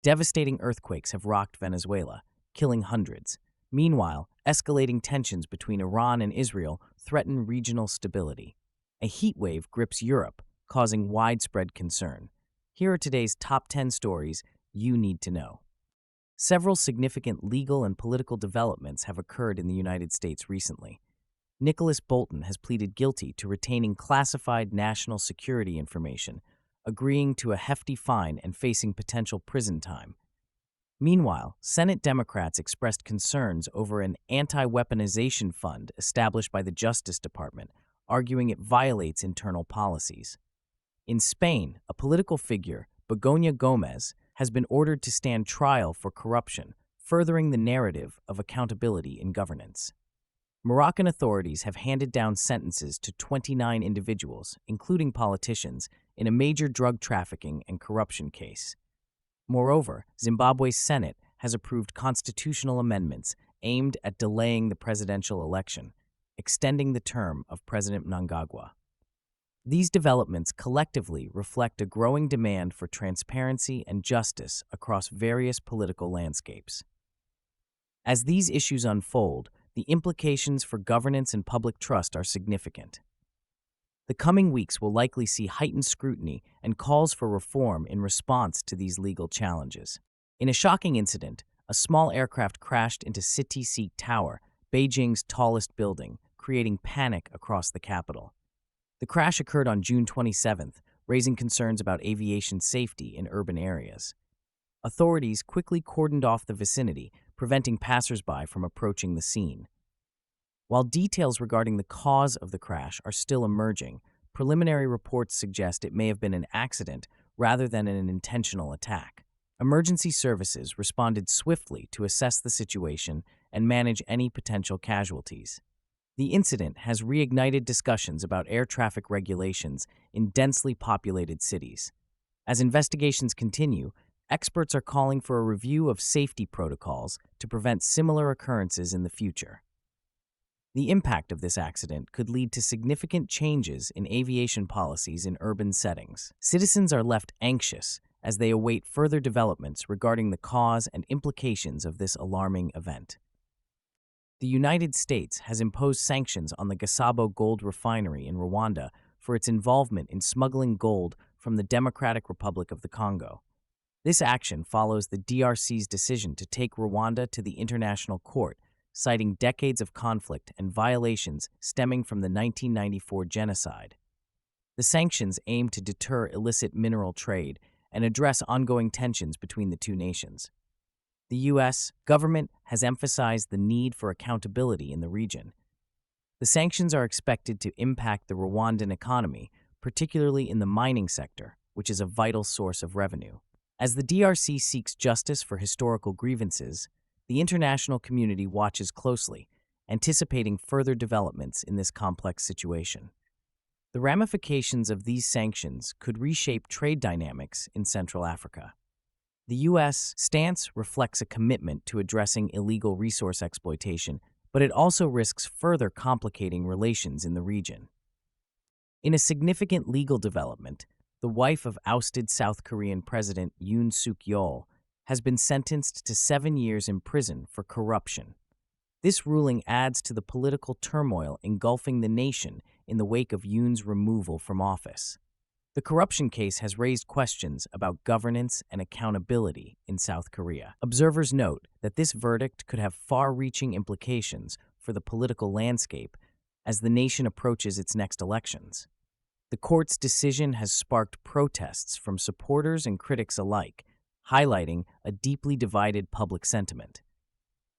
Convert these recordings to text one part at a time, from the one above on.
Devastating earthquakes have rocked Venezuela, killing hundreds. Meanwhile, escalating tensions between Iran and Israel threaten regional stability. A heatwave grips Europe, causing widespread concern. Here are today's top 10 stories you need to know. Several significant legal and political developments have occurred in the United States recently. Nicholas Bolton has pleaded guilty to retaining classified national security information, agreeing to a hefty fine and facing potential prison time. Meanwhile, Senate Democrats expressed concerns over an anti-weaponization fund established by the Justice Department, arguing it violates internal policies. In Spain, a political figure, Begoña Gómez, has been ordered to stand trial for corruption, furthering the narrative of accountability in governance. Moroccan authorities have handed down sentences to 29 individuals, including politicians, in a major drug trafficking and corruption case. Moreover, Zimbabwe's Senate has approved constitutional amendments aimed at delaying the presidential election, extending the term of President Mnangagwa. These developments collectively reflect a growing demand for transparency and justice across various political landscapes. As these issues unfold, the implications for governance and public trust are significant. The coming weeks will likely see heightened scrutiny and calls for reform in response to these legal challenges. In a shocking incident, a small aircraft crashed into CITIC Tower, Beijing's tallest building, creating panic across the capital. The crash occurred on June 27th, raising concerns about aviation safety in urban areas. Authorities quickly cordoned off the vicinity, preventing passersby from approaching the scene. While details regarding the cause of the crash are still emerging, preliminary reports suggest it may have been an accident rather than an intentional attack. Emergency services responded swiftly to assess the situation and manage any potential casualties. The incident has reignited discussions about air traffic regulations in densely populated cities. As investigations continue, experts are calling for a review of safety protocols to prevent similar occurrences in the future. The impact of this accident could lead to significant changes in aviation policies in urban settings. Citizens are left anxious as they await further developments regarding the cause and implications of this alarming event. The United States has imposed sanctions on the Gasabo gold refinery in Rwanda for its involvement in smuggling gold from the Democratic Republic of the Congo. This action follows the DRC's decision to take Rwanda to the International Court, citing decades of conflict and violations stemming from the 1994 genocide. The sanctions aim to deter illicit mineral trade and address ongoing tensions between the two nations. The U.S. government has emphasized the need for accountability in the region. The sanctions are expected to impact the Rwandan economy, particularly in the mining sector, which is a vital source of revenue. As the DRC seeks justice for historical grievances, the international community watches closely, anticipating further developments in this complex situation. The ramifications of these sanctions could reshape trade dynamics in Central Africa. The U.S. stance reflects a commitment to addressing illegal resource exploitation, but it also risks further complicating relations in the region. In a significant legal development, the wife of ousted South Korean President Yoon Suk-yeol has been sentenced to 7 years in prison for corruption. This ruling adds to the political turmoil engulfing the nation in the wake of Yoon's removal from office. The corruption case has raised questions about governance and accountability in South Korea. Observers note that this verdict could have far-reaching implications for the political landscape as the nation approaches its next elections. The court's decision has sparked protests from supporters and critics alike, highlighting a deeply divided public sentiment.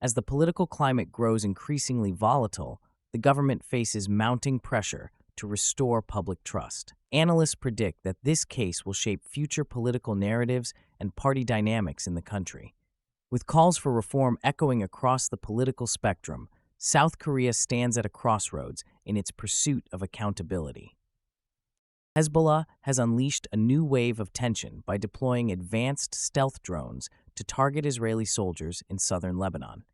As the political climate grows increasingly volatile, the government faces mounting pressure to restore public trust. Analysts predict that this case will shape future political narratives and party dynamics in the country. With calls for reform echoing across the political spectrum, South Korea stands at a crossroads in its pursuit of accountability. Hezbollah has unleashed a new wave of tension by deploying advanced stealth drones to target Israeli soldiers in southern Lebanon.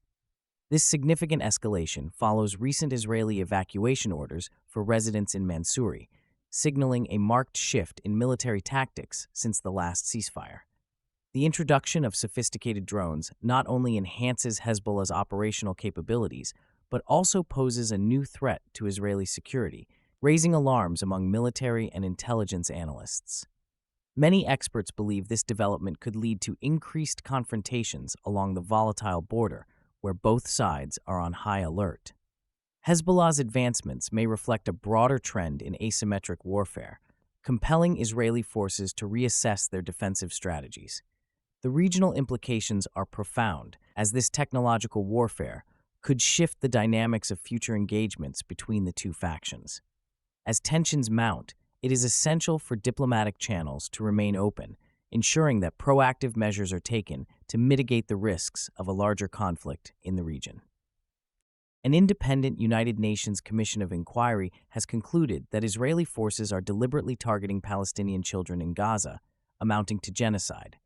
This significant escalation follows recent Israeli evacuation orders for residents in Mansouri, signaling a marked shift in military tactics since the last ceasefire. The introduction of sophisticated drones not only enhances Hezbollah's operational capabilities, but also poses a new threat to Israeli security, raising alarms among military and intelligence analysts. Many experts believe this development could lead to increased confrontations along the volatile border, where both sides are on high alert. Hezbollah's advancements may reflect a broader trend in asymmetric warfare, compelling Israeli forces to reassess their defensive strategies. The regional implications are profound, as this technological warfare could shift the dynamics of future engagements between the two factions. As tensions mount, it is essential for diplomatic channels to remain open, ensuring that proactive measures are taken to mitigate the risks of a larger conflict in the region. An independent United Nations Commission of Inquiry has concluded that Israeli forces are deliberately targeting Palestinian children in Gaza, amounting to genocide.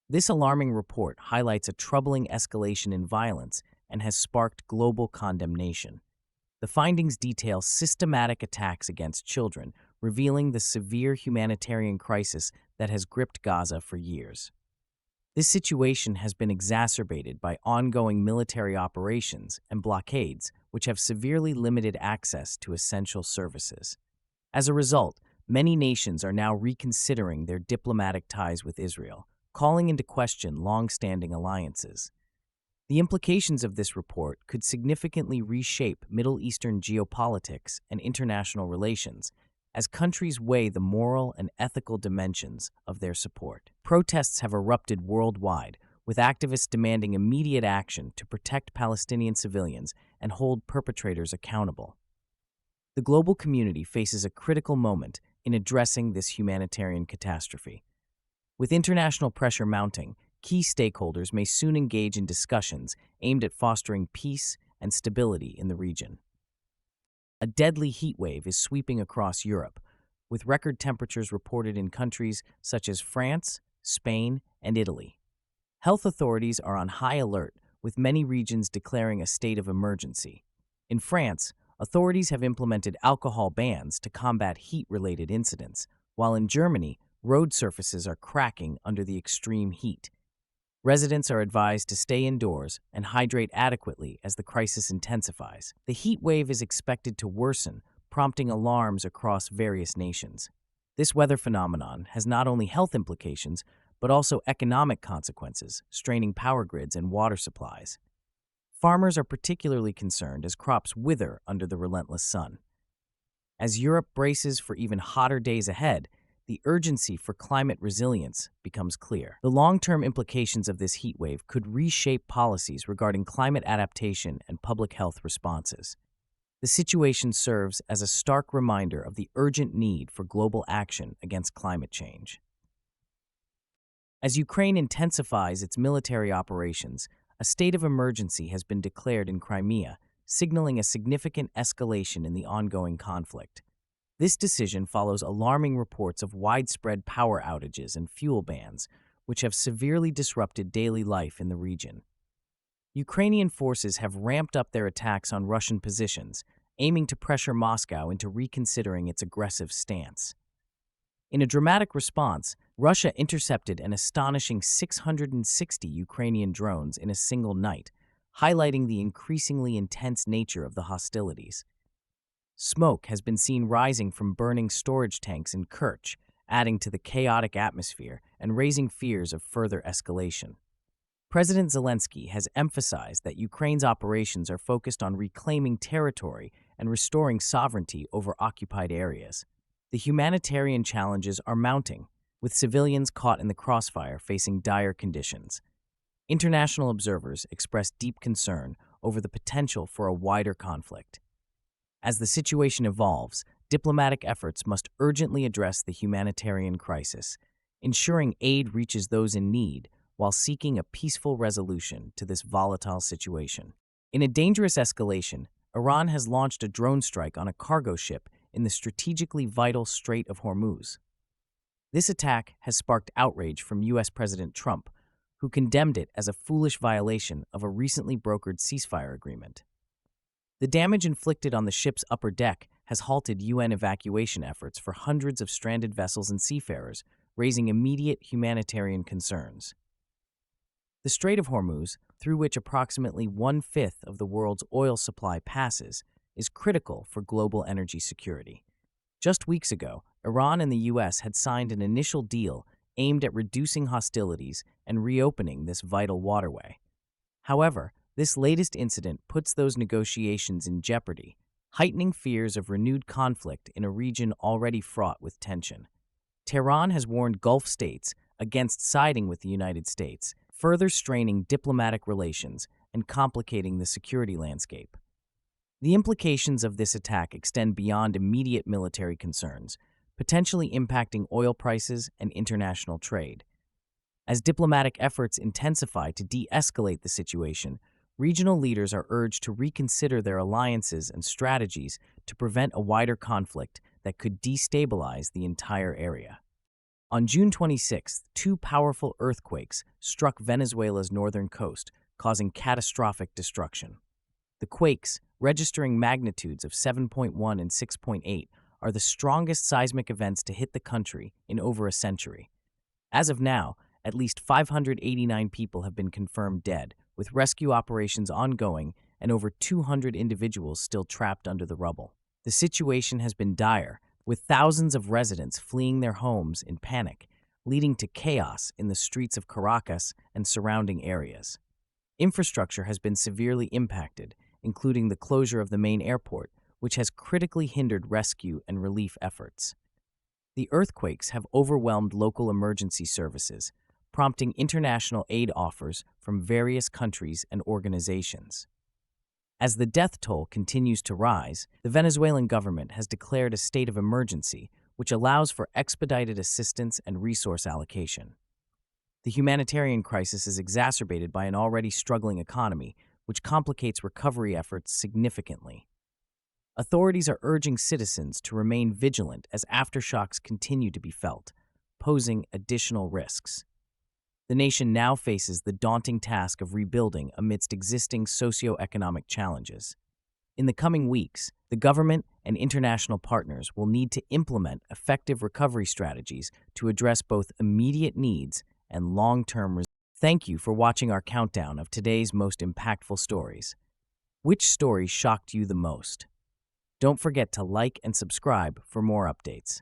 This alarming report highlights a troubling escalation in violence and has sparked global condemnation. The findings detail systematic attacks against children, revealing the severe humanitarian crisis that has gripped Gaza for years. This situation has been exacerbated by ongoing military operations and blockades, which have severely limited access to essential services. As a result, many nations are now reconsidering their diplomatic ties with Israel, calling into question long-standing alliances. The implications of this report could significantly reshape Middle Eastern geopolitics and international relations as countries weigh the moral and ethical dimensions of their support. Protests have erupted worldwide, with activists demanding immediate action to protect Palestinian civilians and hold perpetrators accountable. The global community faces a critical moment in addressing this humanitarian catastrophe. With international pressure mounting, key stakeholders may soon engage in discussions aimed at fostering peace and stability in the region. A deadly heat wave is sweeping across Europe, with record temperatures reported in countries such as France, Spain, and Italy. Health authorities are on high alert, with many regions declaring a state of emergency. In France, authorities have implemented alcohol bans to combat heat-related incidents, while in Germany, road surfaces are cracking under the extreme heat. Residents are advised to stay indoors and hydrate adequately as the crisis intensifies. The heat wave is expected to worsen, prompting alarms across various nations. This weather phenomenon has not only health implications, but also economic consequences, straining power grids and water supplies. Farmers are particularly concerned as crops wither under the relentless sun. As Europe braces for even hotter days ahead, the urgency for climate resilience becomes clear. The long-term implications of this heat wave could reshape policies regarding climate adaptation and public health responses. The situation serves as a stark reminder of the urgent need for global action against climate change. As Ukraine intensifies its military operations, a state of emergency has been declared in Crimea, signaling a significant escalation in the ongoing conflict. This decision follows alarming reports of widespread power outages and fuel bans, which have severely disrupted daily life in the region. Ukrainian forces have ramped up their attacks on Russian positions, aiming to pressure Moscow into reconsidering its aggressive stance. In a dramatic response, Russia intercepted an astonishing 660 Ukrainian drones in a single night, highlighting the increasingly intense nature of the hostilities. Smoke has been seen rising from burning storage tanks in Kerch, adding to the chaotic atmosphere and raising fears of further escalation. President Zelensky has emphasized that Ukraine's operations are focused on reclaiming territory and restoring sovereignty over occupied areas. The humanitarian challenges are mounting, with civilians caught in the crossfire facing dire conditions. International observers express deep concern over the potential for a wider conflict. As the situation evolves, diplomatic efforts must urgently address the humanitarian crisis, ensuring aid reaches those in need while seeking a peaceful resolution to this volatile situation. In a dangerous escalation, Iran has launched a drone strike on a cargo ship in the strategically vital Strait of Hormuz. This attack has sparked outrage from U.S. President Trump, who condemned it as a foolish violation of a recently brokered ceasefire agreement. The damage inflicted on the ship's upper deck has halted UN evacuation efforts for hundreds of stranded vessels and seafarers, raising immediate humanitarian concerns. The Strait of Hormuz, through which approximately one-fifth of the world's oil supply passes, is critical for global energy security. Just weeks ago, Iran and the U.S. had signed an initial deal aimed at reducing hostilities and reopening this vital waterway. However, this latest incident puts those negotiations in jeopardy, heightening fears of renewed conflict in a region already fraught with tension. Tehran has warned Gulf states against siding with the United States, further straining diplomatic relations and complicating the security landscape. The implications of this attack extend beyond immediate military concerns, potentially impacting oil prices and international trade. As diplomatic efforts intensify to de-escalate the situation, regional leaders are urged to reconsider their alliances and strategies to prevent a wider conflict that could destabilize the entire area. On June 26th, two powerful earthquakes struck Venezuela's northern coast, causing catastrophic destruction. The quakes, registering magnitudes of 7.1 and 6.8, are the strongest seismic events to hit the country in over a century. As of now, at least 589 people have been confirmed dead, with rescue operations ongoing and over 200 individuals still trapped under the rubble. The situation has been dire, with thousands of residents fleeing their homes in panic, leading to chaos in the streets of Caracas and surrounding areas. Infrastructure has been severely impacted, including the closure of the main airport, which has critically hindered rescue and relief efforts. The earthquakes have overwhelmed local emergency services, prompting international aid offers from various countries and organizations. As the death toll continues to rise, the Venezuelan government has declared a state of emergency, which allows for expedited assistance and resource allocation. The humanitarian crisis is exacerbated by an already struggling economy, which complicates recovery efforts significantly. Authorities are urging citizens to remain vigilant as aftershocks continue to be felt, posing additional risks. The nation now faces the daunting task of rebuilding amidst existing socio-economic challenges. In the coming weeks, the government and international partners will need to implement effective recovery strategies to address both immediate needs and long-term results. Thank you for watching our countdown of today's most impactful stories. Which story shocked you the most? Don't forget to like and subscribe for more updates.